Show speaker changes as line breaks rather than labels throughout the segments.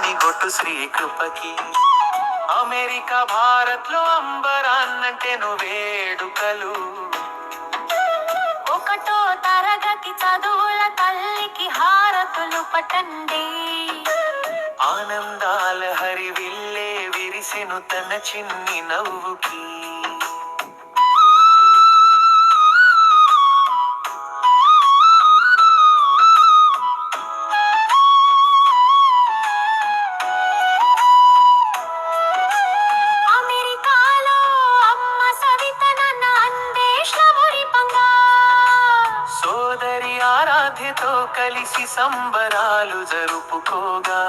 అని గొట్టు శ్రీ కృపకి. అమెరికా భారత్ లో అంబరాన్నంటేను వేడుకలు.
ఒకటో తరగతి చదువుల తల్లికి హారతులు పట్టండి.
ఆనందాల హరివిల్లే విరిసెను తన చిన్ని నవ్వుకి.
అమెరికాలో అమ్మ సవిత నన్న అందేశ మురిపంగా.
సోదరి ఆరాధ్యతో కలిసి సంబరాలు జరుపుకోగా.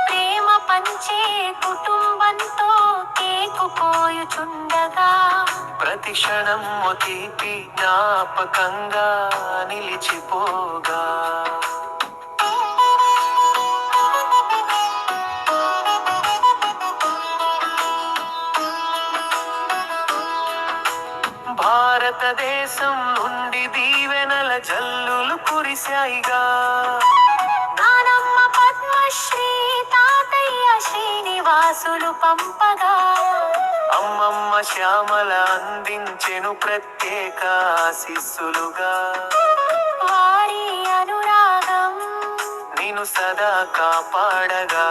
ప్రేమ పంచే కుటుంబంతో కేకు కోయుచుండగా.
ప్రతి క్షణం ఓ తీపి జ్ఞాపకంగా నిలిచిపోగా. భారతదేశం నుండి దీవెనల జల్లులు కురిశాయిగా.
నానమ్మ పద్మశ్రీ, తాతయ్య శ్రీనివాసులు పంపగా.
అమ్మమ్మ శ్యామల అందించెను ప్రత్యేక ఆశీస్సులుగా.
వారి అనురాగం
నిన్ను సదా కాపాడగా.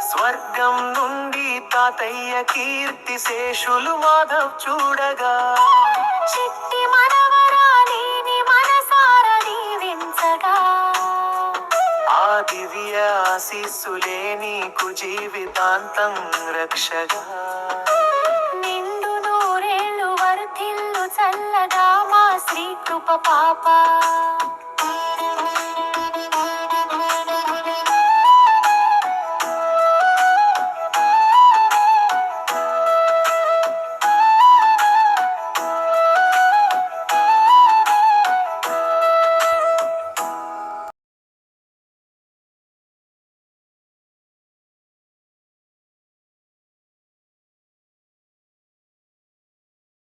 స్వర్గం నుండి తాతయ్య కీర్తి శేషులు మాధవ్ చూడగా.
చిట్టి మనవరాలిని మనసార దీవించగా.
ఆ దివ్య ఆశీస్సులే నీకు జీవితాంతం రక్షగా.
నిండు నూరేళ్ళు వర్ధిల్లు చల్లగా మా శ్రీ కృప పాప.